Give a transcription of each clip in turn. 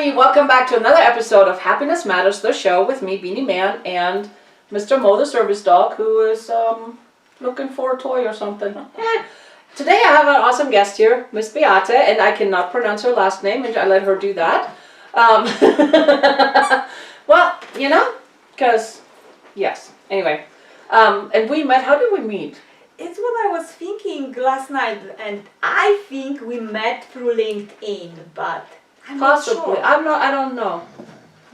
everybody, welcome back to another episode of Happiness Matters, the show with me, Beanie Man, and Mr. Mo, the service dog, who is looking for a toy or something. Today I have an awesome guest here, Miss Beate, and I cannot pronounce her last name, and I let her do that. Well, you know, because, yes, anyway. And we met, how did we meet? It's what I was thinking last night, and I think we met through LinkedIn, but I'm Possibly. not sure. I don't know.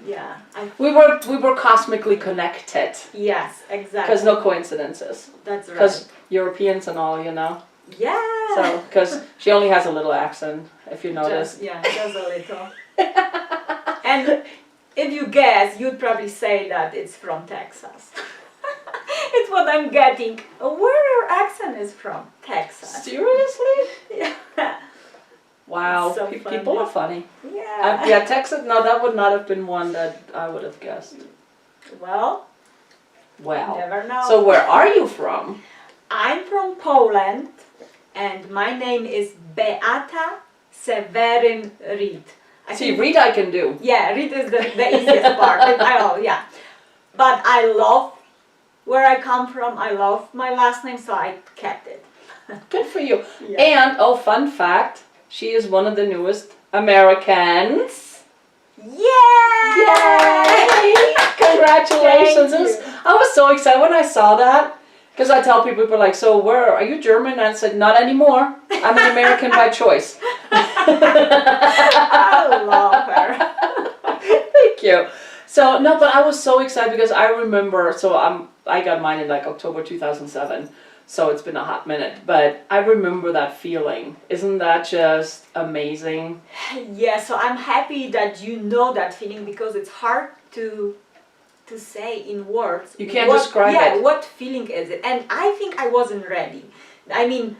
Yeah. We were cosmically connected. Yes, exactly. Because no coincidences. That's right. Because Europeans and all, you know. Yeah. So, because she only has a little accent, if you notice. Just a little. And if you guess, you'd probably say that it's from Texas. It's what I'm getting. Where your accent is from? Texas. Seriously? Yeah. Wow, So people are funny. Yeah. Yeah, Texas, no, that would not have been one that I would have guessed. Well, Wow. never know. So where are you from? I'm from Poland, and my name is Beata Seweryn Reed. See, Reed I can do. Yeah, Reed is the easiest part. Yeah. But I love where I come from. I love my last name, so I kept it. Good for you. Yeah. And, oh, fun fact, she is one of the newest Americans. Yay! Yay! Congratulations. Thank you. I was so excited when I saw that. Because I tell people are like, so where, are you German? And I said, not anymore. I'm an American by choice. I love her. Thank you. So, no, but I was so excited because I remember, I got mine in like October 2007. So it's been a hot minute, but I remember that feeling. Isn't that just amazing? Yeah, so I'm happy that you know that feeling, because it's hard to say in words. You can't describe it. Yeah, what feeling is it? And I think I wasn't ready. I mean,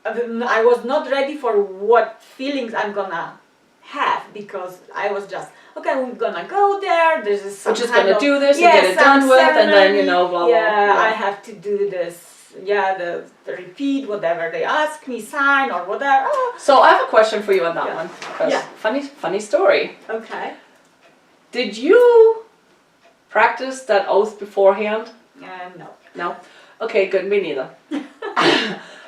I was not ready for what feelings I'm gonna have, because I was just, okay, we're gonna go there, there's some We're just kind gonna of, do this and yeah, get it done some with, and then, you ceremony. know, blah, blah, Yeah, blah. I have to do this, the repeat, whatever they ask me, sign or whatever. Oh, So I have a question for you on that Yeah. one. Because Yeah. funny story. okay. Did you practice that oath beforehand? No. No? Okay, good, me neither.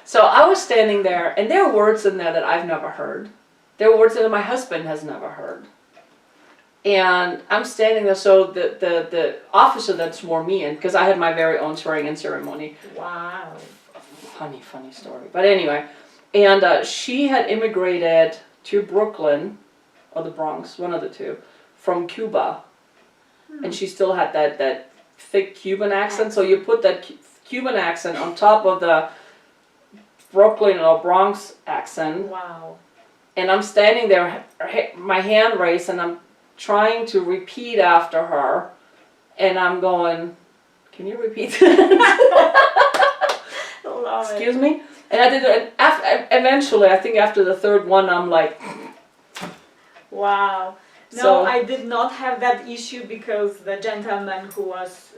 So I was standing there, and there are words in there that I've never heard. There are words that my husband has never heard. And I'm standing there, so the officer that swore me in, because I had my very own swearing in ceremony. Wow. Funny story. But anyway, and she had immigrated to Brooklyn, or the Bronx, one of the two, from Cuba. And she still had that thick Cuban accent, so you put that Cuban accent on top of the Brooklyn or Bronx accent. Wow. And I'm standing there, my hand raised, and I'm trying to repeat after her, and I'm going, can you repeat that? Love Excuse me? And I did it, and eventually, I think after the third one, I'm like, Wow. No, So- I did not have that issue, because the gentleman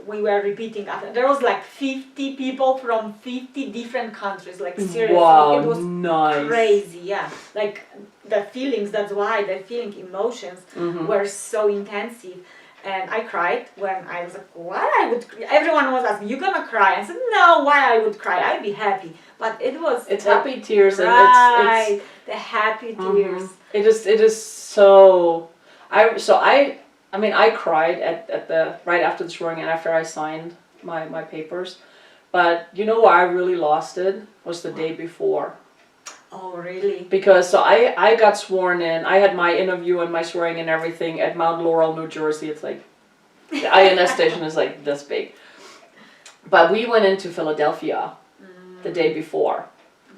we were repeating after, there was like 50 people from 50 different countries, like seriously, wow, it was nice. crazy, yeah. Like the feelings, that's why the emotions Mhm. were so intensive. And I cried when I was like, why I would cry? Everyone was asking, you gonna cry? I said, no, why I would cry? I'd be happy. But it was... It's happy tears, and right, it's the happy Mhm. tears. It is so. I cried at the right after the swearing and after I signed my papers, but you know where I really lost it was the day before, Oh, really? because so I got sworn in. I had my interview and my swearing and everything at Mount Laurel, New Jersey. It's like the INS station is like this big, but we went into Philadelphia the day before.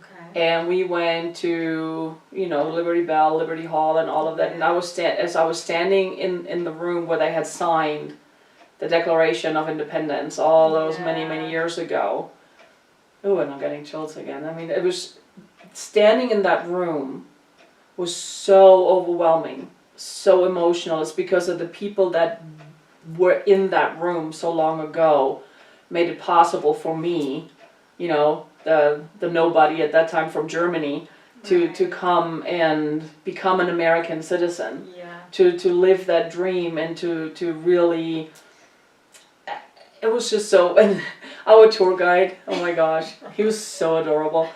Okay. And we went to, Liberty Bell, Liberty Hall, and all of that. And as I was standing in the room where they had signed the Declaration of Independence all those many years ago. Oh, and I'm getting chills again. I mean, it was standing in that room was so overwhelming, so emotional. It's because of the people that were in that room so long ago made it possible for me, the nobody at that time from Germany, to come and become an American citizen, Yeah. to live that dream and to really, it was just so, and our tour guide, oh my gosh, he was so adorable.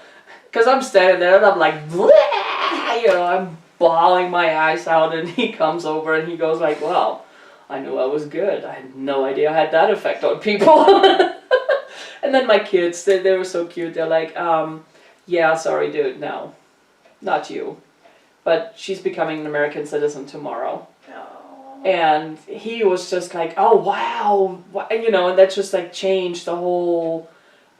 Because I'm standing there and I'm like, "Bleh!" You know, I'm bawling my eyes out, and he comes over and he goes like, "Wow, I knew I was good. I had no idea I had that effect on people." And then my kids, they were so cute. They're like, "Yeah, sorry, dude, no, not you. But she's becoming an American citizen tomorrow." Oh. And he was just like, "Oh, wow." You know, and that just like changed the whole,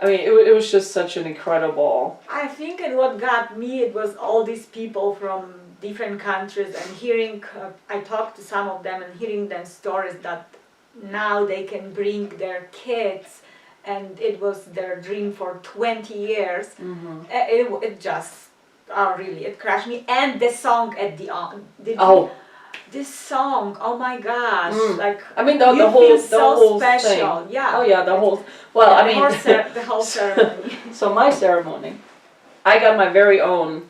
I mean, it was just such an incredible. I think and what got me, it was all these people from different countries and hearing, I talked to some of them and hearing them stories that now they can bring their kids, and it was their dream for 20 years. Mm-hmm. It just, oh really, it crushed me. And the song at the end, this song, oh my gosh, like I mean, you the whole, feel the so whole special. thing. Yeah. Oh yeah, the whole. Well, Yeah, I mean, the whole ceremony. so my ceremony, I got my very own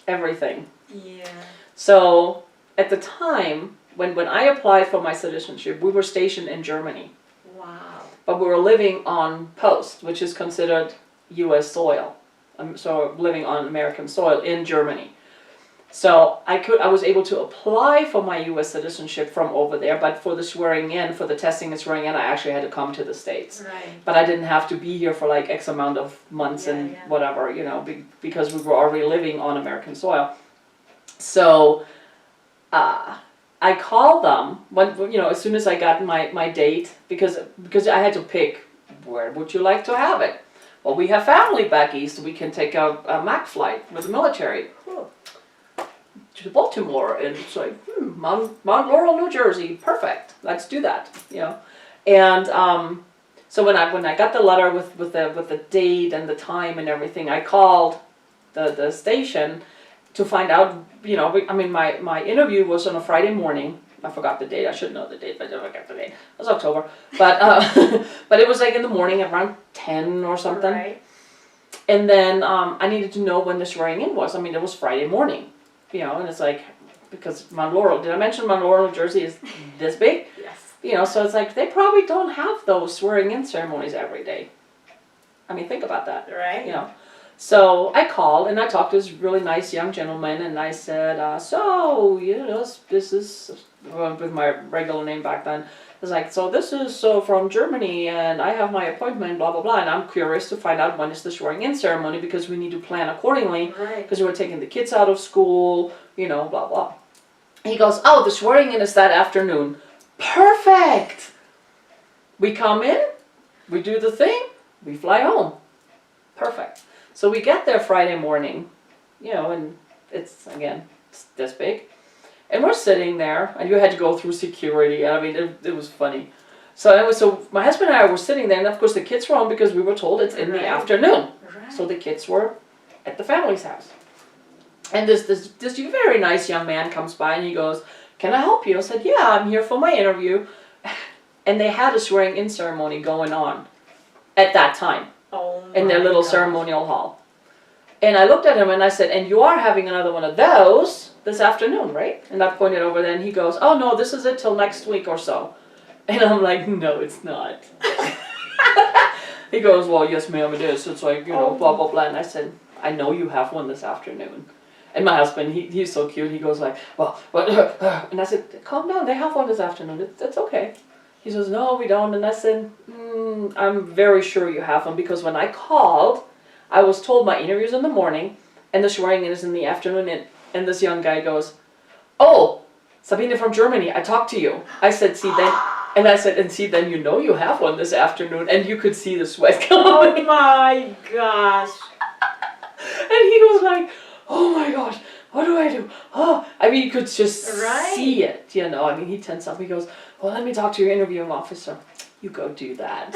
everything. Yeah. So at the time when I applied for my citizenship, we were stationed in Germany, Wow. but we were living on post, which is considered U.S. soil. So living on American soil in Germany. So I was able to apply for my U.S. citizenship from over there, but for the swearing in, for the testing and swearing in, I actually had to come to the States. Right. But I didn't have to be here for like X amount of months and whatever, you know, because we were already living on American soil. So I called them when, you know, as soon as I got my date, because I had to pick, where would you like to have it? Well, we have family back east. We can take a MAC flight with the military. Cool. To Baltimore, and it's like, Mount Laurel, New Jersey, perfect. Let's do that, you know. And so when I got the letter with the date and the time and everything, I called the station to find out, you know. I mean, my interview was on a Friday morning. I forgot the date. I should know the date, but I forgot the date. It was October, but but it was like in the morning around 10 or something. Right. And then I needed to know when the swearing in was. I mean, it was Friday morning. You know, and it's like, because Mount Laurel, did I mention Mount Laurel, New Jersey is this big? Yes. You know, so it's like, they probably don't have those swearing in ceremonies every day. I mean, think about that, Right. you know. So I called and I talked to this really nice young gentleman, and I said, so, you know, this is, with my regular name back then, it's like, so this is so from Germany, and I have my appointment, blah, blah, blah, and I'm curious to find out when is the swearing in ceremony, because we need to plan accordingly, Right. because we're taking the kids out of school, you know, blah, blah. He goes, oh, the swearing in is that afternoon. Perfect! We come in, we do the thing, we fly home. Perfect. So we get there Friday morning, you know, and it's, again, it's this big. And we're sitting there, and you had to go through security. I mean, it was funny. So my husband and I were sitting there, and of course the kids were home because we were told it's in the afternoon. Right. So the kids were at the family's house. And this very nice young man comes by, and he goes, can I help you? I said, yeah, I'm here for my interview. And they had a swearing in ceremony going on at that time Oh in their little gosh. ceremonial hall. And I looked at him and I said, and you are having another one of those this afternoon, right? And I pointed over there, and he goes, oh no, this is it till next week or so. And I'm like, no, it's not. He goes, well, yes ma'am, it is. It's like, you know, blah, blah, blah. And I said, I know you have one this afternoon. And my husband, he's so cute, he goes like, well, and I said, calm down, they have one this afternoon, it's okay. He says, no, we don't. And I said, I'm very sure you have one, because when I called, I was told my interview's in the morning, and the swearing in is in the afternoon, and this young guy goes, oh, Sabine from Germany, I talked to you. I said, see, then, and I said, and see, then you know you have one this afternoon, and you could see the sweat coming. Oh my gosh. And he was like, oh my gosh, what do I do? Oh, I mean, you could just see it, you know. I mean, he tensed up. He goes, well, let me talk to your interviewing officer. You go do that.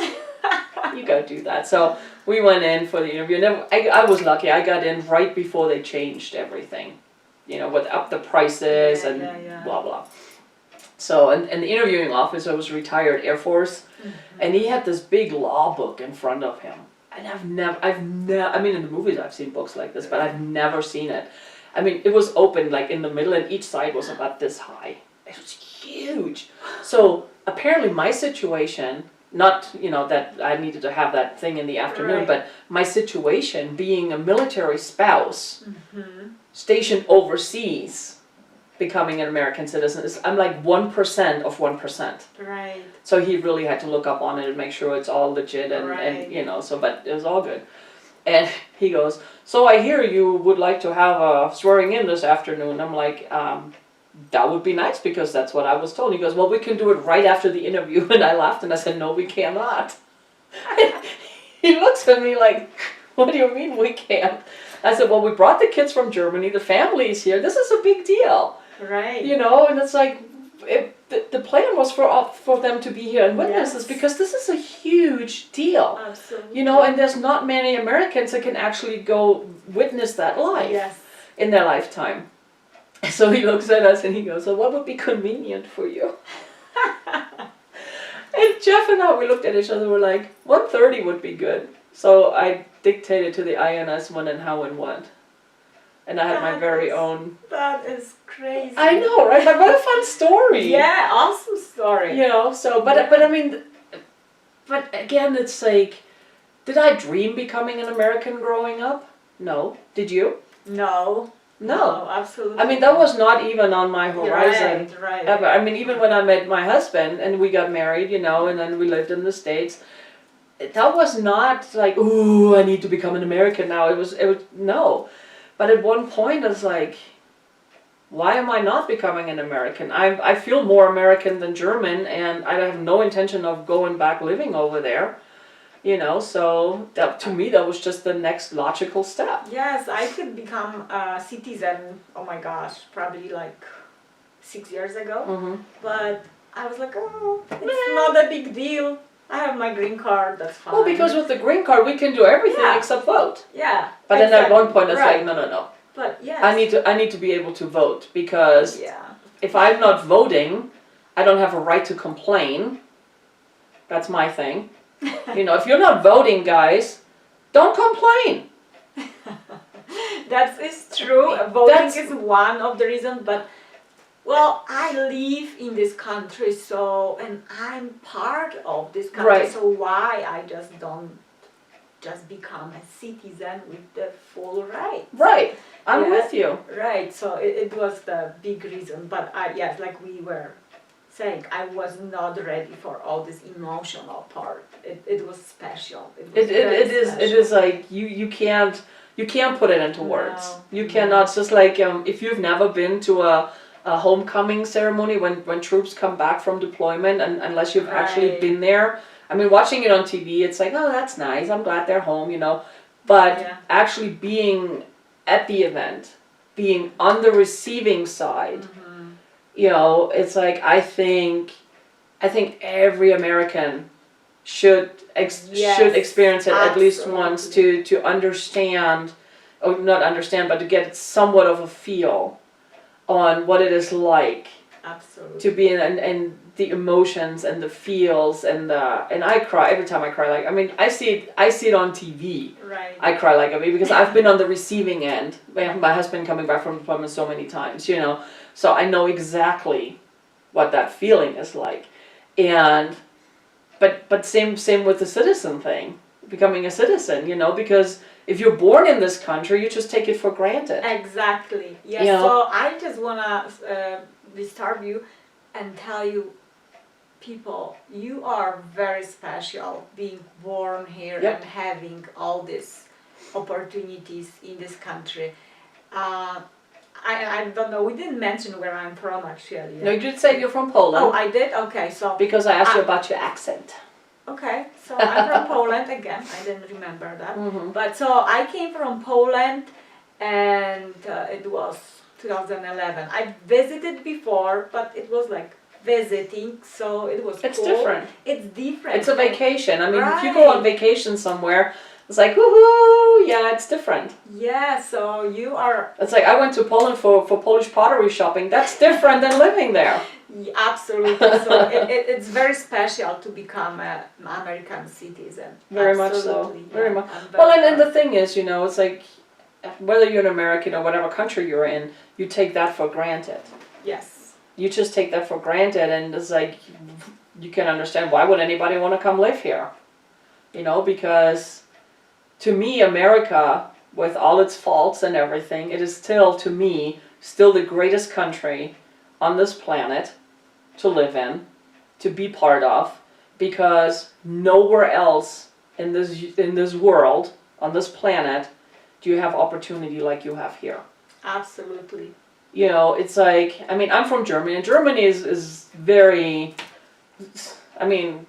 You go do that. So we went in for the interview. And I was lucky. I got in right before they changed everything, you know, with up the prices and blah, blah. So, and the interviewing officer was retired Air Force, and he had this big law book in front of him. and I mean, in the movies I've seen books like this, but I've never seen it. I mean, it was open like in the middle, and each side was about this high. It was huge. So apparently my situation, not, you know, that I needed to have that thing in the afternoon, Right. but my situation being a military spouse Mm-hmm. stationed overseas, becoming an American citizen, is, I'm like 1% of 1%. Right. So he really had to look up on it and make sure it's all legit and Right. you know, so, but it was all good. And he goes, so I hear you would like to have a swearing in this afternoon. I'm like, that would be nice because that's what I was told. He goes, well, we can do it right after the interview. And I laughed and I said, no, we cannot. He looks at me like, what do you mean we can't? I said, well, we brought the kids from Germany. The family is here. This is a big deal. Right. You know, and it's like, the plan was for them to be here and witness this Yes. because this is a huge deal. Absolutely. You know, and there's not many Americans that can actually go witness that live Yes. in their lifetime. So he looks at us and he goes, so what would be convenient for you? And Jeff and I, we looked at each other, we're like, 1:30 would be good. So I dictated to the INS when and how and what. And I had my That very is- own. That is crazy. I know, right? Like, what a fun story. Yeah, awesome story. You know, so, Yeah. but I mean, but again, it's like, did I dream becoming an American growing up? No. Did you? No. No. Absolutely. I mean, that was not even on my horizon. Right, right. Ever. I mean, even when I met my husband and we got married, you know, and then we lived in the States, that was not like, ooh, I need to become an American now. It was, no. But at one point, it's like, why am I not becoming an American? I feel more American than German, and I have no intention of going back living over there. You know, so that, to me, that was just the next logical step. Yes, I could become a citizen, oh my gosh, probably like 6 years ago. Mm-hmm. But I was like, oh, it's not a big deal. I have my green card, that's fine. Well, because with the green card, we can do everything Yeah. except vote. Yeah. But then at exactly. one point, it's Right. like, no. But yes. I need to be able to vote because Yeah. if I'm not voting, I don't have a right to complain. That's my thing. You know, if you're not voting, guys, don't complain. That is true. Voting That's- is one of the reasons, but well, I live in this country, so and I'm part of this country. Right. So why I just don't just become a citizen with the full right? Right. I'm Yeah. with you. Right. So it was the big reason, but yes, like we were saying, I was not ready for all this emotional part. It was special. It was very It special. is like you can't put it into words. No. You cannot. It's just like if you've never been to a homecoming ceremony when troops come back from deployment, and unless you've actually Right. been there. I mean, watching it on TV, it's like, oh, that's nice. I'm glad they're home, you know. But Yeah. actually being at the event, being on the receiving side, Mhm. you know, it's like I think every American should Yes, should experience it at least absolutely. once to understand, or not understand, but to get somewhat of a feel on what it is like Absolutely. to be in and the emotions and the feels and I cry every time I cry. Like, I mean, I see it on TV. Right. I cry like a baby because I've been on the receiving end. My husband coming back from deployment so many times, you know, so I know exactly what that feeling is like. And but same with the citizen thing, becoming a citizen, you know, because if you're born in this country, you just take it for granted. Exactly. Yes. You know? So I just wanna disturb you and tell you, people, you are very special being born here Yep. and having all these opportunities in this country. I don't know. We didn't mention where I'm from actually. No, you did say you're from Poland Oh, I did. Okay, so because I asked you about your accent. okay, so I'm from Poland again. I didn't remember that. Mm-hmm. But so I came from Poland, and it was 2011. I visited before, but it was like visiting, so it was It's cool. different. It's different. It's a vacation. I mean, if you go Right. on vacation somewhere, It's like, woohoo, yeah, it's different. Yeah, so you are It's like I went to Poland for Polish pottery shopping. That's different than living there. absolutely. So it's very special to become an American citizen. Very much so. Absolutely, Very yeah. much. I'm very Well, and the proud. thing is, you know, it's like whether you're an American or whatever country you're in, you take that for granted. Yes. You just take that for granted, and it's like you can understand why would anybody want to come live here, you know? Because to me, America, with all its faults and everything, it is still, to me, still the greatest country on this planet to live in, to be part of, because nowhere else in this world, on this planet, do you have opportunity like you have here. Absolutely. You know, it's like, I mean, I'm from Germany, and Germany is very, I mean,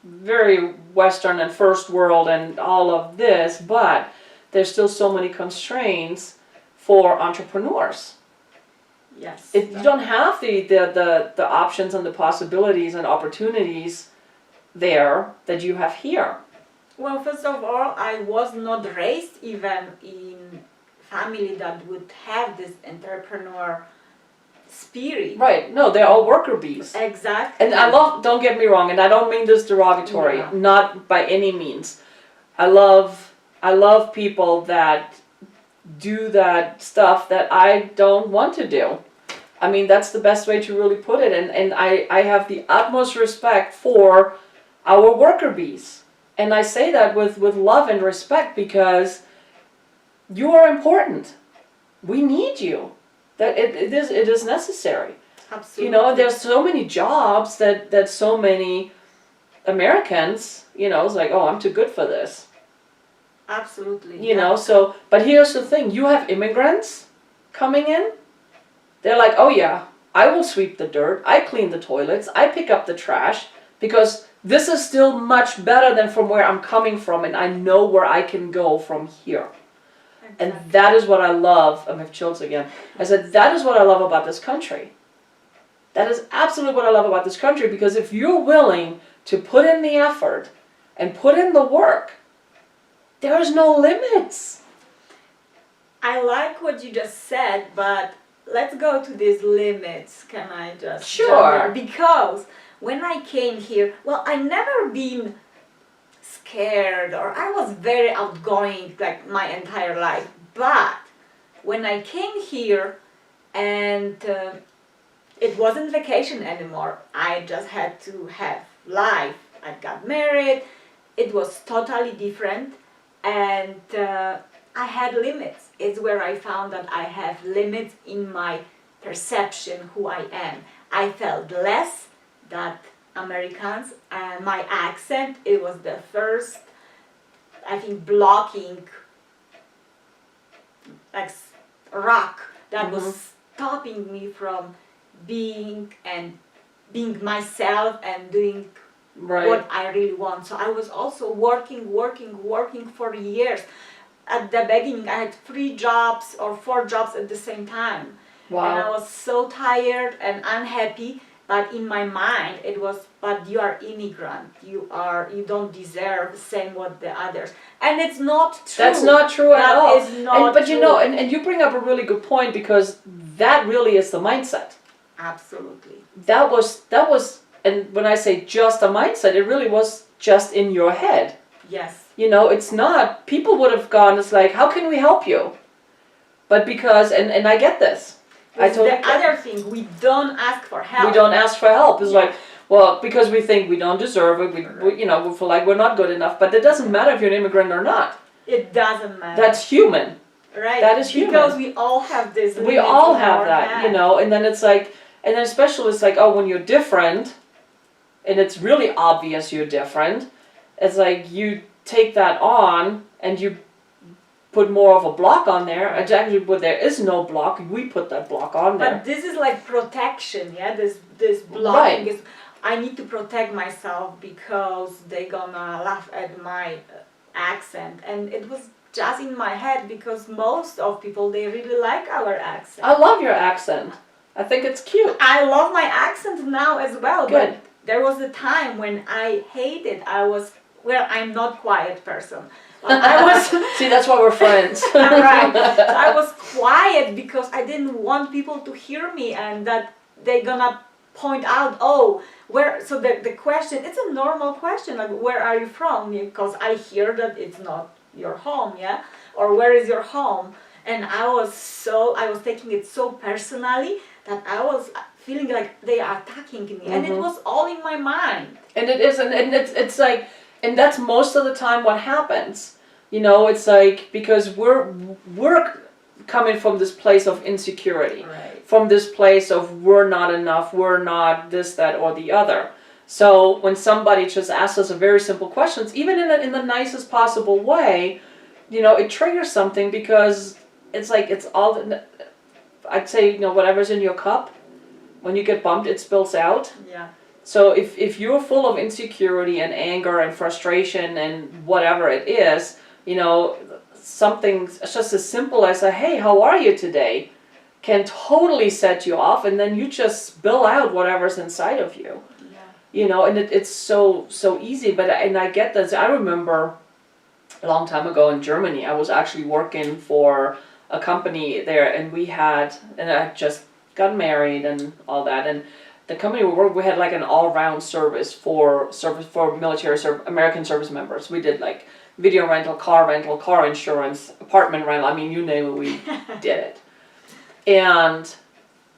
very Western and first world and all of this, but there's still so many constraints for entrepreneurs. Yes. You don't have the options and the possibilities and opportunities there that you have here. Well, first of all, I was not raised even in family that would have this entrepreneur spirit. Right, no, they're all worker bees. Exactly. And I love, don't get me wrong, and I don't mean this derogatory, Yeah. not by any means. I love people that do that stuff that I don't want to do. I mean, that's the best way to really put it, and I have the utmost respect for our worker bees. And I say that with love and respect because you are important. We need you. That it is necessary. Absolutely. You know, there's so many jobs that so many Americans, you know, it's like, oh, I'm too good for this. Absolutely. You know, so, but here's the thing, you have immigrants coming in, they're like, oh yeah, I will sweep the dirt, I clean the toilets, I pick up the trash, because this is still much better than from where I'm coming from, and I know where I can go from here. Exactly. And that is what I love. I'm with chills again. I said, that is what I love about this country. That is absolutely what I love about this country, because if you're willing to put in the effort and put in the work, there's no limits. I like what you just said, but let's go to these limits. Can I just Sure. jump in? Because when I came here, well, I never been scared, or I was very outgoing like my entire life. But when I came here and it wasn't vacation anymore, I just had to have life. I got married. It was totally different, and I had limits. It's where I found that I have limits in my perception who I am. I felt less than Americans, and my accent, it was the first, I think, blocking like rock that was stopping me from being myself and doing Right. what I really want. So I was also working for years. At the beginning, I had 3 jobs or 4 jobs at the same time. And I Wow. was so tired and unhappy, but in my mind it was, but you are immigrant. You don't deserve the same what the others. And it's not true. That's not true at That all. is not But you know, true. and you bring up a really good point, because that really is the mindset. Absolutely. That was, and when I say just a mindset, it really was just in your head. Yes. You know, it's not, people would have gone, it's like, how can we help you? But because, and I get this. I It's totally the get it. other thing, we don't ask for help. We don't ask for help. It's like, well, because we think we don't deserve it, we you know, we feel like we're not good enough. But it doesn't matter if you're an immigrant or not. It doesn't matter. That's human. right. that is human. Because we all have this. We limits all in have our that, you head. know, and then it's like, and then especially it's like, oh, when you're different, and it's really obvious you're different, it's like you take that on and you put more of a block on there. And actually, where there is no block, we put that block on there. But this is like protection, yeah. This blocking Right. is. I need to protect myself because they gonna laugh at my accent, and it was just in my head because most of people they really like our accent. I love your accent. I think it's cute. I love my accent now as well. Good. But there was a time when I hated. I was well, I'm not quiet person. But I was See, that's why we're friends. right. So I was quiet because I didn't want people to hear me and that they gonna point out, oh, where. So the question, it's a normal question, like where are you from? Because I hear that it's not your home, yeah, or where is your home? And I was taking it so personally that I was feeling like they are attacking me, and it was all in my mind. And it is, and it's like, and that's most of the time what happens. You know, it's like, because we're coming from this place of insecurity, Right. from this place of we're not enough, we're not this, that, or the other. So when somebody just asks us a very simple questions, even in the nicest possible way, you know, it triggers something because it's like it's all. I'd say, you know, whatever's in your cup, when you get bumped, it spills out. Yeah. So if you're full of insecurity and anger and frustration and whatever it is, you know, something just as simple as a, hey, how are you today, can totally set you off, and then you just spill out whatever's inside of you. Yeah. You know, and it's so easy. But and I get this. I remember a long time ago in Germany, I was actually working for a company there, and I just got married and all that, and the company we had like an all-round service for military American service members. We did like video rental, car insurance, apartment rental. I mean, you name it, we did it. And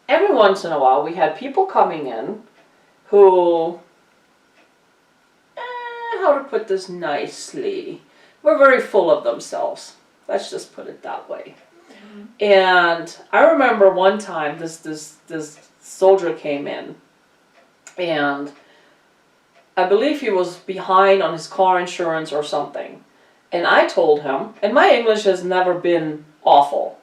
every once in a while, we had people coming in who, how to put this nicely, were very full of themselves. Let's just put it that way. And I remember one time this soldier came in, and I believe he was behind on his car insurance or something. And I told him, and my English has never been awful,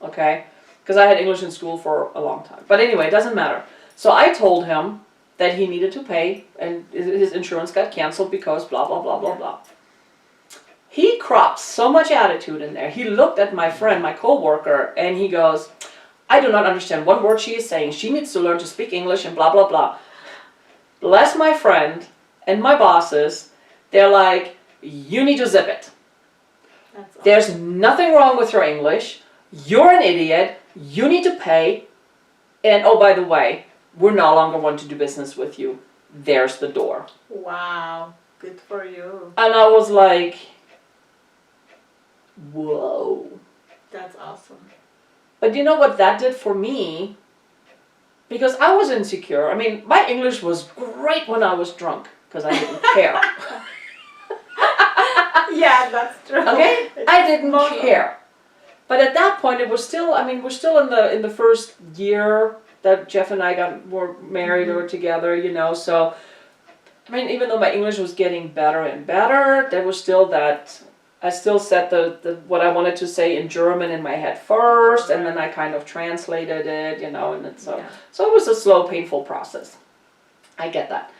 okay? Because I had English in school for a long time. But anyway, it doesn't matter. So I told him that he needed to pay, and his insurance got canceled because blah, blah, blah, blah, blah. He cropped so much attitude in there. He looked at my friend, my co-worker, and he goes, I do not understand one word she is saying. She needs to learn to speak English and blah, blah, blah. Bless my friend and my bosses. They're like, you need to zip it. That's awesome. There's nothing wrong with your English. You're an idiot. You need to pay. And oh, by the way, we're no longer want to do business with you. There's the door. Wow. Good for you. And I was like, whoa. That's awesome. But you know what that did for me? Because I was insecure. I mean, my English was great when I was drunk, because I didn't care. Yeah, that's true. Okay? I didn't care. But at that point, it was still, I mean, we're still in the first year that Jeff and I were married or together, you know, so, I mean, even though my English was getting better and better, there was still that, I still said the what I wanted to say in German in my head first, and then I kind of translated it, you know, and it's so it was a slow, painful process. I get that.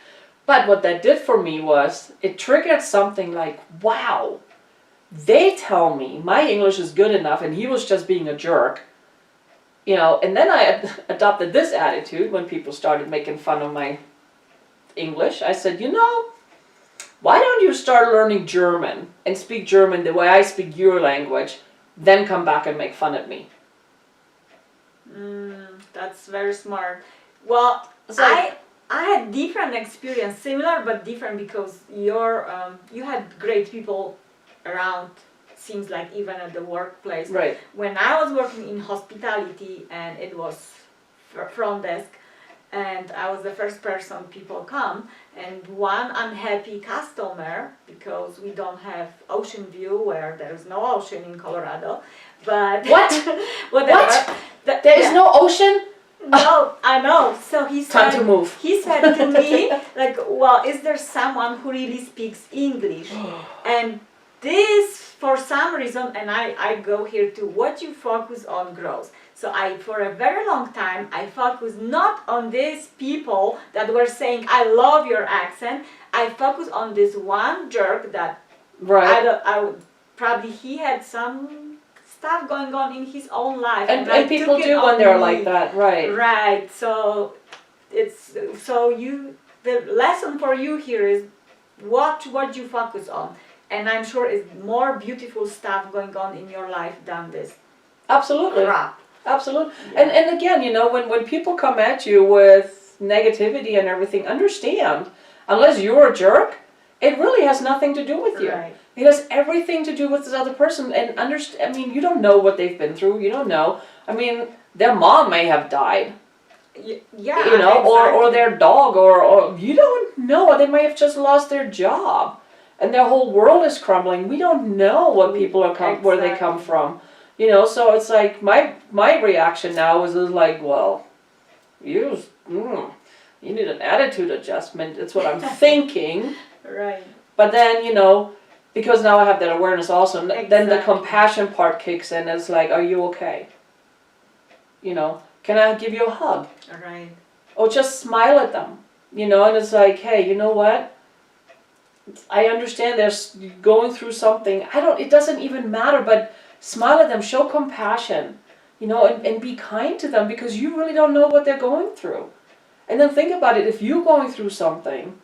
But what that did for me was, it triggered something like, wow, they tell me my English is good enough and he was just being a jerk, you know, and then I adopted this attitude when people started making fun of my English. I said, you know, why don't you start learning German and speak German the way I speak your language, then come back and make fun of me. That's very smart. Well, So, I had different experience, similar but different, because you had great people around, seems like, even at the workplace. right. When I was working in hospitality, and it was front desk, and I was the first person people come, and one unhappy customer, because we don't have ocean view, where there is no ocean in Colorado, but What? whatever. What? There is no ocean? No, I know. So he Time to said, move. he said to me, like, well, is there someone who really speaks English? And this, for some reason, and I go here to what you focus on grows. So for a very long time, I focused not on these people that were saying, I love your accent. I focused on this one jerk that Right. probably he had some stuff going on in his own life. And I people took it do when on they're me. like that, right. Right. So the lesson for you here is, watch what you focus on, and I'm sure it's more beautiful stuff going on in your life than this Absolutely. crap. Absolutely. Yeah. And again, you know, when people come at you with negativity and everything, understand, unless you're a jerk, it really has nothing to do with you. Right. It has everything to do with this other person. And I mean, you don't know what they've been through. You don't know. I mean, their mom may have died, Yeah. you know, or exactly. their dog, or you don't know. They may have just lost their job, and their whole world is crumbling. We don't know what people are where they come Exactly. from, you know. So it's like my reaction now is like, well, you you need an attitude adjustment. It's what I'm thinking. Right. But then, you know, because now I have that awareness also, then the Exactly. compassion part kicks in. It's like, are you okay? You know, can I give you a hug? Right. Or just smile at them, you know, and it's like, hey, you know what? I understand they're going through something. It doesn't even matter, but smile at them, show compassion, you know, and be kind to them because you really don't know what they're going through. And then think about it, if you're going through something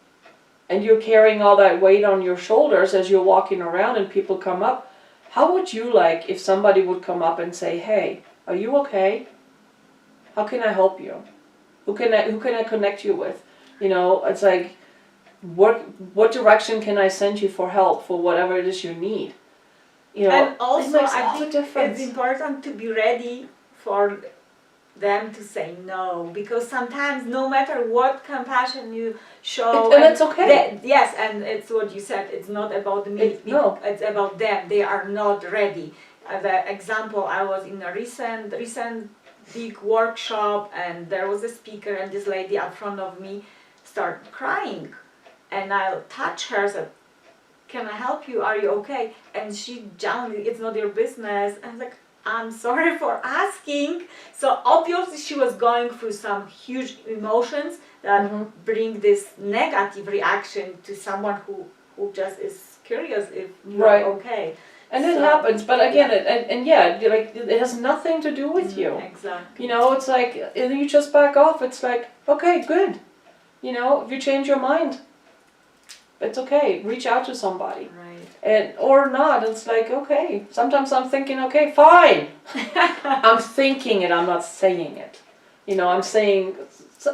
and you're carrying all that weight on your shoulders as you're walking around and people come up, how would you like if somebody would come up and say, hey, are you okay? How can I help you? Who can I connect you with? You know, it's like, what direction can I send you for help for whatever it is you need? You know, And also, it makes I all the think difference. it's important to be ready for them to say no, because sometimes no matter what compassion you show, And it's okay. yes, and it's what you said, it's not about me, No. it's about them. They are not ready. The example, I was in a recent big workshop, and there was a speaker, and this lady up front of me started crying, and I'll touch her, said, can I help you? Are you okay? And she jumped, it's not your business. I was like, I'm sorry for asking. So obviously she was going through some huge emotions that bring this negative reaction to someone who just is curious if you're Right. okay. And it So, happens, but again, and yeah, like it has nothing to do with you. Exactly. You know, it's like, and you just back off. It's like, okay, good. You know, if you change your mind, it's okay. Reach out to somebody. Right. And or not, it's like, okay. Sometimes I'm thinking, okay, fine. I'm thinking it, I'm not saying it. You know, I'm saying,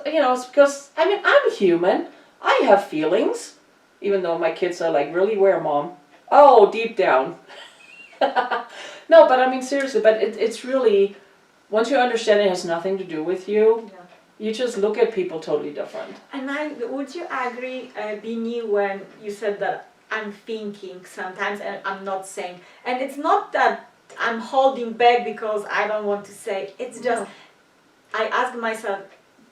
you know, it's because, I mean, I'm human. I have feelings. Even though my kids are like, really, where, Mom? Oh, deep down. No, but I mean, seriously, but it's really, once you understand it has nothing to do with you, Yeah. you just look at people totally different. And would you agree, Bini, when you said that I'm thinking sometimes and I'm not saying, and it's not that I'm holding back because I don't want to say, it's just, I ask myself,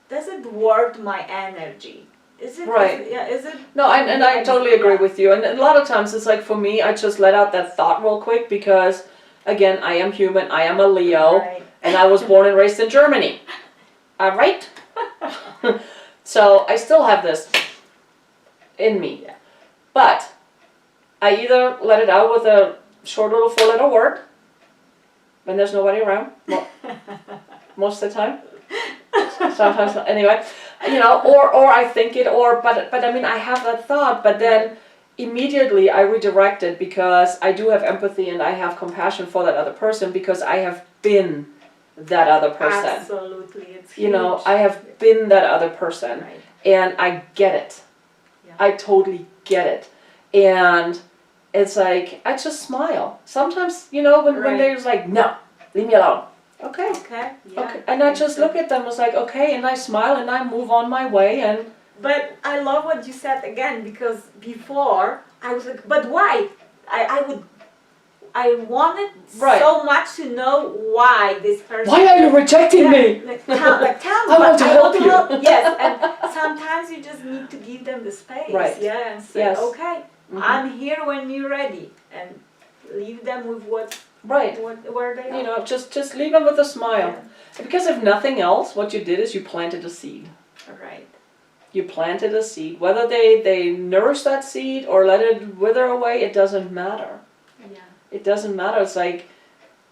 does it worth my energy? Is it, Right. Is it? No, and I totally agree with you. And a lot of times it's like, for me, I just let out that thought real quick because, again, I am human, I am a Leo, Right. and I was born and raised in Germany. All right? So I still have this in me. Yeah. But I either let it out with a short little 4-letter word when there's nobody around, most of the time. Sometimes not. Anyway, you know, or I think it, but I mean, I have that thought, but then immediately I redirect it because I do have empathy and I have compassion for that other person because I have been that other person. Absolutely, it's huge. You know, I have been that other person, Right. and I get it. Yeah. I totally get it. And it's like, I just smile. Sometimes, you know, when Right. they're just like, no, leave me alone. Okay. Okay. Yeah. Okay. And I just look at them, it's like, okay, and I smile and I move on my way. And But I love what you said again, because before I was like, but why? I wanted Right. so much to know why this person. why are you rejecting me? Like, tell me. I but want to help you. Yes, and sometimes you just need to give them the space. Right. Yeah, and say, Yes. okay, Mhm. I'm here when you're ready, and leave them with Right. where they are. You know, just leave them with a smile. Because if nothing else, what you did is you planted a seed. Yeah. Right. You planted a seed. Whether they nourish that seed or let it wither away, it doesn't matter. Yeah. It doesn't matter. It's like,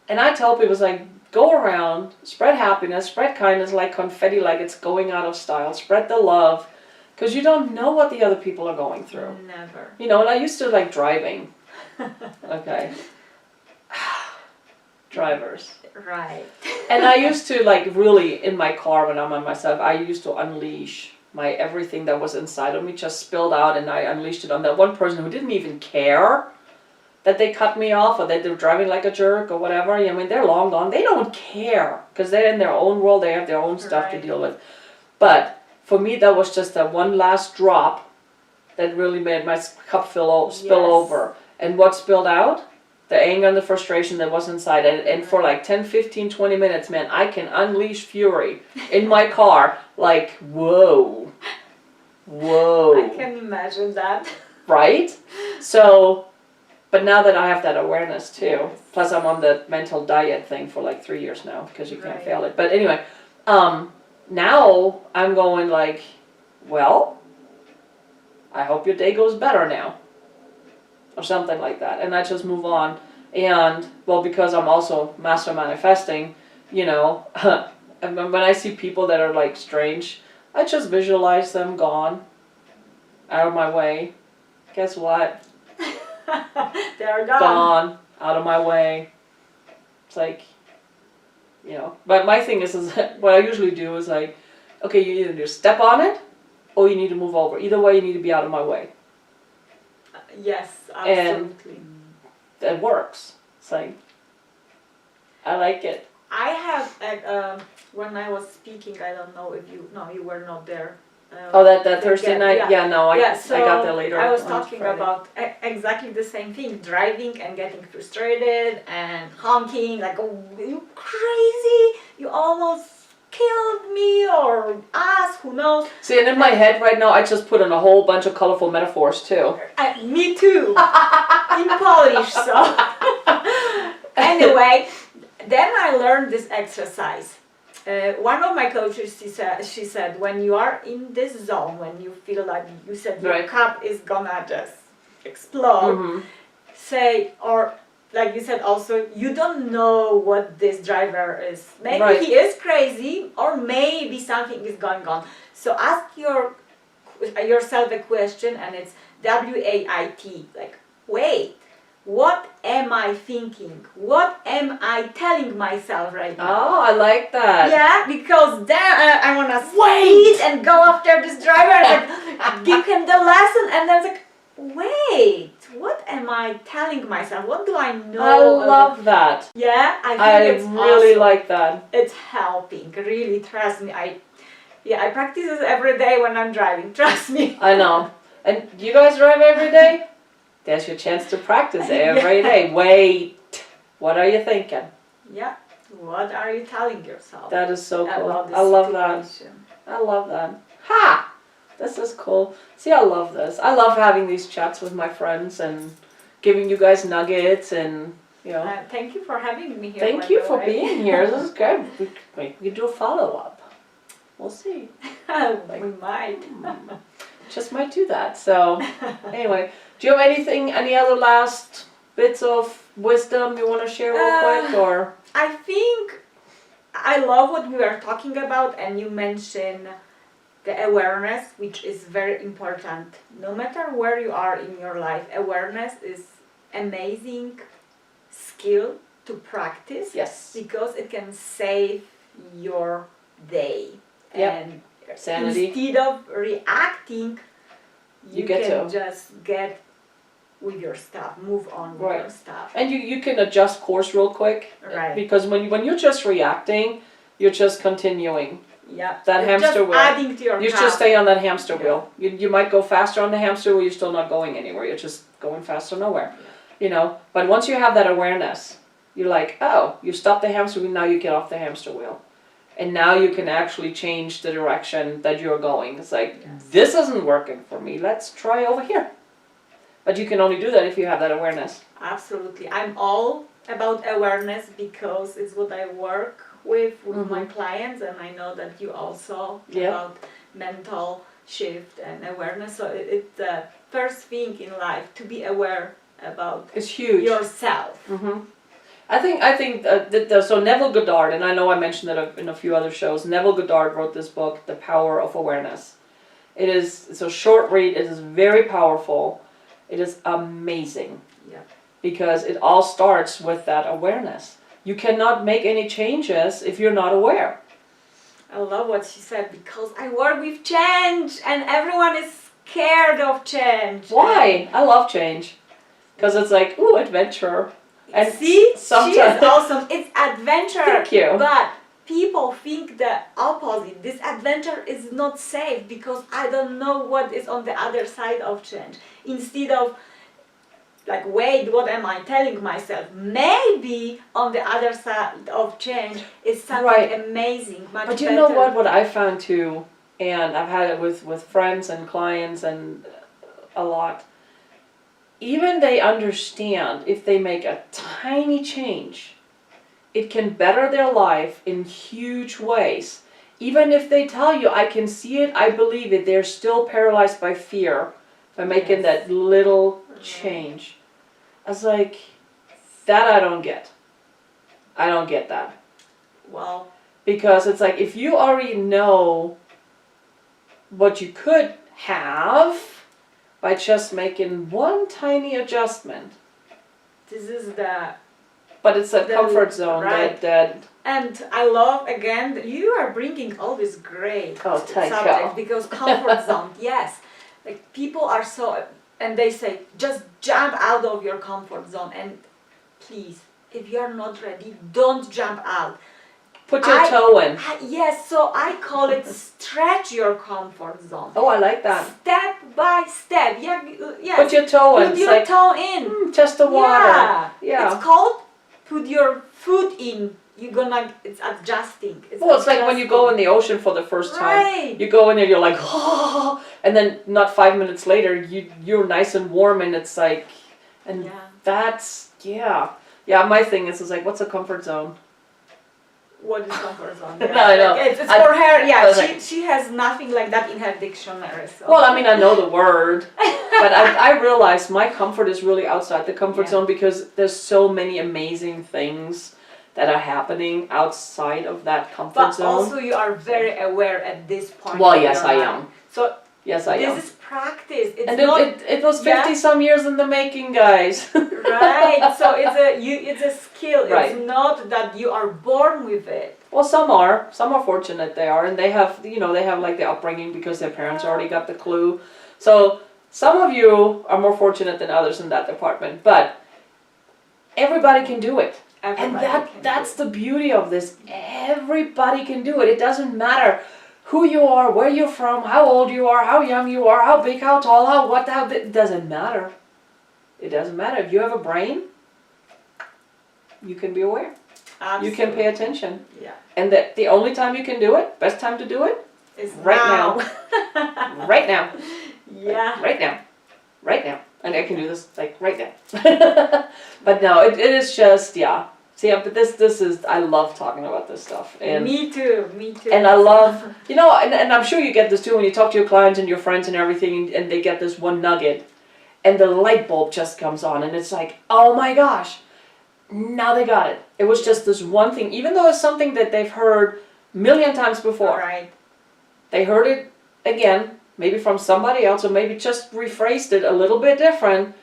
and I tell people, it's like, go around, spread happiness, spread kindness like confetti, like it's going out of style. Spread the love. Because you don't know what the other people are going through. Never. You know, and I used to like driving. Okay. Drivers. Right. And I used to like really, in my car when I'm on myself, I used to unleash my everything that was inside of me just spilled out, and I unleashed it on that one person who didn't even care that they cut me off or that they were driving like a jerk or whatever. I mean, they're long gone. They don't care because they're in their own world. They have their own stuff to Right. deal with. But for me, that was just that one last drop that really made my cup spill Yes. over. And what spilled out? The anger and the frustration that was inside. And for like 10, 15, 20 minutes, man, I can unleash fury in my car. Like, whoa. Whoa. I can imagine that. Right? So, but now that I have that awareness too, plus I'm on the mental diet thing for like 3 years now because you can't Right. fail it. But anyway, now I'm going like, well, I hope your day goes better now. Or something like that. And I just move on. And, well, because I'm also master manifesting, you know, and when I see people that are like strange, I just visualize them gone, out of my way. Guess what? They're gone. Gone, out of my way. It's like, you know, but my thing is what I usually do is like, okay, you either step on it or you need to move over. Either way, you need to be out of my way. Yes, absolutely. That works. It's like, I like it. I have, when I was speaking, I don't know if you were not there. Oh, that Thursday again, night? yeah. Yeah, no, I So got there later. I was on talking Friday. about exactly the same thing, driving and getting frustrated and honking, like, oh, you crazy, you almost killed me or us, who knows. See, and in my head right now, I just put in a whole bunch of colorful metaphors too. Me too, in Polish, so. Anyway, then I learned this exercise. One of my coaches, she said, when you are in this zone, when you feel like you said your Right. cup is gonna just explode, Mm-hmm. say, or like you said also, you don't know what this driver is. Maybe Right. he is crazy, or maybe something is going on. So ask yourself a question, and it's WAIT, like, wait, what am I thinking? What am I telling myself right now? Oh, I like that. Yeah, because then I want to Wait! speed and go after this driver and like, give him the lesson, and then it's like, wait, what am I telling myself? What do I know? I love that. Yeah, I think I it's really awesome. like that. It's helping, really, trust me. I practice this every day when I'm driving, trust me. I know. And you guys drive every day? There's your chance to practice every day. Wait, what are you thinking? Yeah, what are you telling yourself That is so cool. about this I love that. situation? I love that. Ha! This is cool. See, I love this. I love having these chats with my friends and giving you guys nuggets and, you know. Thank you for having me here. Thank by you the for way. being here. This is good. We can do a follow-up. We'll see. We might. Just might do that. So, anyway, do you have any other last bits of wisdom you want to share real quick? Or I think I love what we are talking about, and you mentioned the awareness, which is very important. No matter where you are in your life, awareness is amazing skill to practice yes, because it can save your day. Yep. And sanity. instead of reacting, You you get can to. just get with your stuff, move on with Right. your stuff. And you can adjust course real quick. Right. Because when you're just reacting, you're just continuing. Yeah. That It's hamster just wheel. adding to your You cup. just stay on that hamster Yeah. wheel. You might go faster on the hamster wheel, you're still not going anywhere. You're just going faster nowhere. You know? But once you have that awareness, you're like, oh, you stop the hamster wheel, now you get off the hamster wheel. And now you can actually change the direction that you're going. It's like, Yes. this isn't working for me, let's try over here. But you can only do that if you have that awareness. Absolutely. I'm all about awareness because it's what I work with my clients, and I know that you also Yeah. about mental shift and awareness. So it's the first thing in life to be aware about It's huge. yourself. Mm-hmm. I think so Neville Goddard, and I know I mentioned that in a few other shows, Neville Goddard wrote this book, The Power of Awareness. It's a short read. It is very powerful. It is amazing. Yeah. Because it all starts with that awareness. You cannot make any changes if you're not aware. I love what she said, because I work with change and everyone is scared of change. Why? I love change. Because it's like, ooh, adventure. And see, sometimes she is awesome. It's adventure. Thank you. But people think the opposite. This adventure is not safe because I don't know what is on the other side of change. Instead of like, wait, what am I telling myself? Maybe on the other side of change is something Right. amazing, much But you better. know what I found too, and I've had it with friends and clients and a lot. Even they understand if they make a tiny change, it can better their life in huge ways. Even if they tell you, I can see it, I believe it, they're still paralyzed by fear by making Yes. that little change. I was like, that I don't get. I don't get that. Well, Because it's like, if you already know what you could have by just making one tiny adjustment, this is the but it's a The- comfort zone right. that and I love again that you are bringing all this great Oh, thank subject you. because comfort zone, yes, like people are so, and they say just jump out of your comfort zone, and please, if you are not ready, don't jump out. put your I- toe in. Yes, so I call it stretch your comfort zone. Oh, I like that. Step by step, yeah, yes. Put your toe in. Put It's your like, toe in. just the water. Yeah. Yeah. It's called put your foot in. You're gonna, it's adjusting. Well, it's like when you go in the ocean for the first time. Right. You go in there, you're like, oh, and then not 5 minutes later, you're nice and warm, and it's like, and Yeah. that's, yeah. Yeah, my thing is like, what's a comfort zone? What is comfort zone? No, I know. Like, it's I- for her, yeah, I was like- she has nothing like that in her dictionary. So. Well, I mean, I know the word, but I realize my comfort is really outside the comfort Yeah. zone because there's so many amazing things that are happening outside of that comfort But zone. also you are very aware at this point. Well, in yes, your I life. am. So Yes, I am. this is practice. It's And not it was Yeah. 50 some years in the making, guys. right. So it's a skill. Right. It's not that you are born with it. Well, some are fortunate they are, and they have, they have like the upbringing because their parents already got the clue. So some of you are more fortunate than others in that department, but everybody can do it. And Everybody can that's do the beauty of this. Everybody can do it. It doesn't matter who you are, where you're from, how old you are, how young you are, how big, how tall, it doesn't matter. It doesn't matter. If you have a brain, you can be aware. it. You can pay Absolutely. attention. Yeah. And that the only time you can do it, best time to do it, It's right now. right now. Yeah. Right now. Right now. And I can do this like right now. But no, it is just, yeah. See, but this is, I love talking about this stuff. And Me too. Me too. and I love, and I'm sure you get this too when you talk to your clients and your friends and everything, and they get this one nugget, and the light bulb just comes on, and it's like, oh my gosh, now they got it. It was just this one thing, even though it's something that they've heard a million times before. Right. They heard it again, maybe from somebody else, or maybe just rephrased it a little bit different,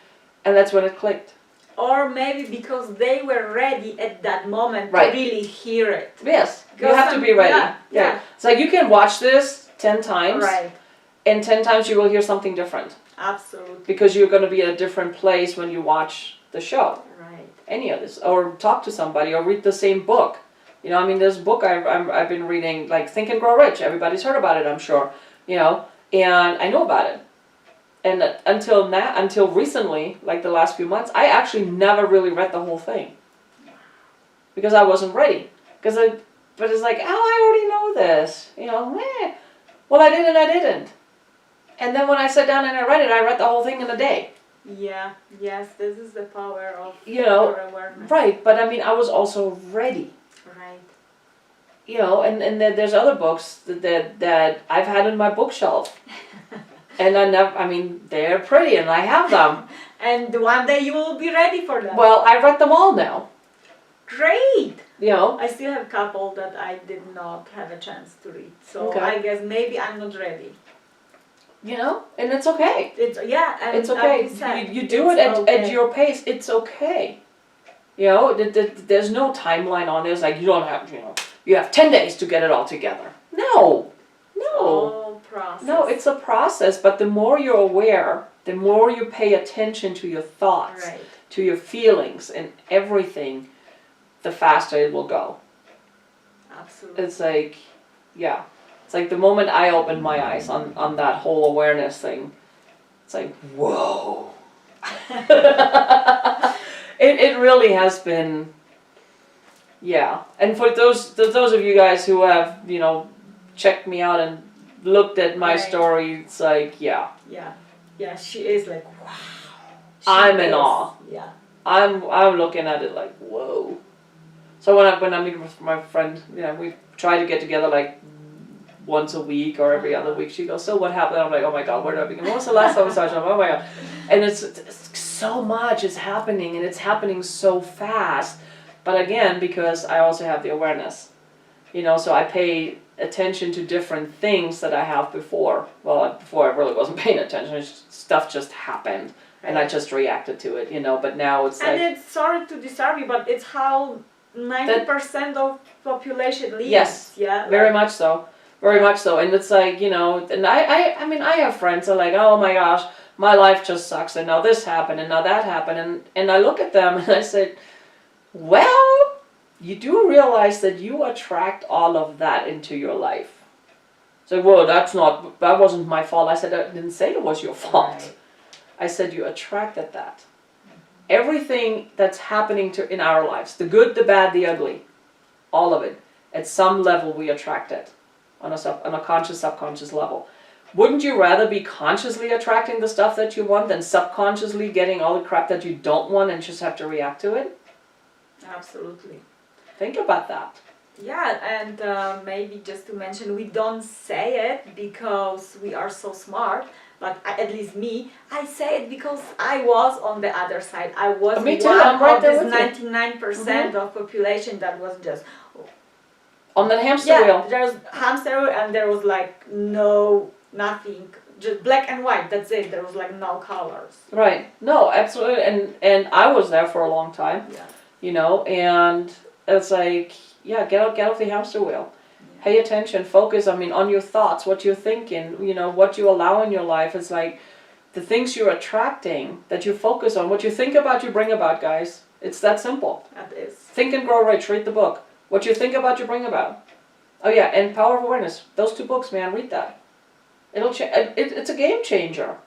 and that's when it clicked. Or maybe because they were ready at that moment Right. to really hear it. Yes, you Because have to be ready. yeah. It's like you can watch this 10 times, Right. and 10 times you will hear something different. Absolutely. Because you're going to be at a different place when you watch the show, Right. any of this, or talk to somebody, or read the same book. There's a book I've been reading, like Think and Grow Rich. Everybody's heard about it, I'm sure. And I know about it. And until recently, like the last few months, I actually never really read the whole thing because I wasn't ready. But it's like, oh, I already know this. Well, I did and I didn't. And then when I sat down and I read the whole thing in a day. Yeah. Yes. This is the power of You know, your awareness. Right, but I was also ready. Right. And there's other books that I've had in my bookshelf. And they're pretty and I have them. And one day you will be ready for that. Well, I read them all now. Great. I I still have a couple that I did not have a chance to read. So Okay. I guess maybe I'm not ready. You know, and it's okay. It's and It's okay. like you said, You do it it's at okay. your pace. It's okay. You know, there's no timeline on this. Like you don't have, you have 10 days to get it all together. No. All process. No, it's a process, but the more you're aware, the more you pay attention to your thoughts, right. to your feelings and everything, the faster it will go. Absolutely. It's like, yeah. It's like the moment I opened my eyes on that whole awareness thing, it's like, whoa. It really has been, yeah. And for those of you guys who have, checked me out and looked at my Right. story, it's like, yeah. Yeah, she is like, wow. I'm in awe. Yeah. I'm looking at it like, whoa. So when I meet with my friend, we try to get together like once a week or every other week. She goes, so what happened? I'm like, oh my God, where did I begin? When was the last time I saw you? Oh my God. And it's so much is happening, and it's happening so fast. But again, because I also have the awareness, so I pay attention to different things that I have before. Well, before I really wasn't paying attention. Stuff just happened, and I just reacted to it, But now it's and like, it's sorry to disturb you, but it's how 90% of population lives. Yes, yeah, very much so. Very much so. And it's like, and I mean, I have friends that are like, oh my gosh, my life just sucks, and now this happened, and now that happened, and I look at them and I say, well, you do realize that you attract all of that into your life. So, well, that wasn't my fault. I said, I didn't say it was your fault. Right. I said you attracted that. Everything that's happening in our lives, the good, the bad, the ugly, all of it, at some level we attract it. On a conscious, subconscious level. Wouldn't you rather be consciously attracting the stuff that you want than subconsciously getting all the crap that you don't want and just have to react to it? Absolutely. Think about that. Yeah, and maybe just to mention, we don't say it because we are so smart, but at least me, I say it because I was on the other side. I was Me too, one I'm right of there this with you. 99% of population that was just On that hamster wheel. there's hamster wheel, and there was like nothing, just black and white. That's it. There was like no colors. Right. No, absolutely. And I was there for a long time. Yeah. And it's like, yeah, get off the hamster wheel. Pay attention, focus, on your thoughts, what you're thinking, what you allow in your life. It's like the things you're attracting that you focus on. What you think about, you bring about, guys. It's that simple. That is. Think and Grow Rich, read the book. What you think about, you bring about. Oh yeah, and Power of Awareness. Those 2 books, man, read that. It's a game changer.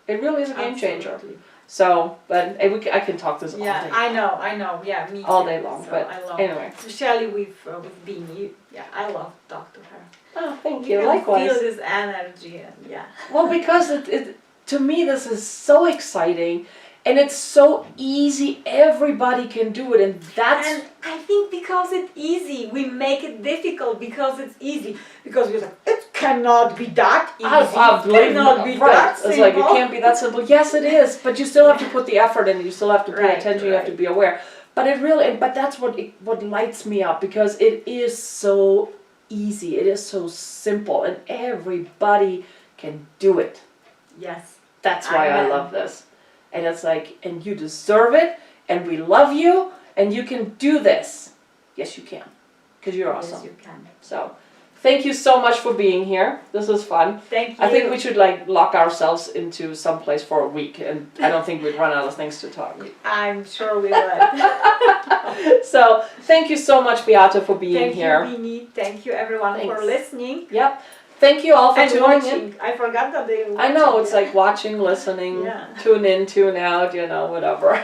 It really is a game changer. Absolutely. So, but I can talk this all day. Yeah, I know. Yeah, me too. All day long, So but I love, anyway. especially with Beanie. Yeah, I love to talk to her. Oh, thank You you. can Likewise. feel this energy, and yeah. Well, because to me, this is so exciting, and it's so easy. Everybody can do it, and that's. And I think because it's easy, we make it difficult because it's easy. Because we're like, it cannot be that easy. I believe It cannot be right. that It's simple. like it can't be that simple. Yes, it is, but you still have to put the effort in. You still have to pay Right, attention. You have to right. be aware. But but that's what lights me up, because it is so easy. It is so simple, and everybody can do it. Yes. That's why I Amen. love this. And it's like, and you deserve it, and we love you, and you can do this. Yes, you can, because you're awesome. Yes, you can. So, thank you so much for being here. This was fun. Thank you. I think we should lock ourselves into some place for a week, and I don't think we'd run out of things to talk. I'm sure we will. So, thank you so much, Beata, for being here. Thank you, Beanie. Thank you, everyone, for Thanks. listening. Yep. Thank you all for And tuning watching. in. I forgot that they were I know, watching, it's yeah. like watching, listening, Yeah. tune in, tune out, whatever.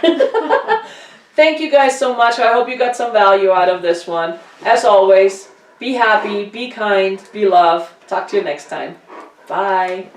Thank you guys so much. I hope you got some value out of this one. As always, be happy, be kind, be love. Talk to you next time. Bye.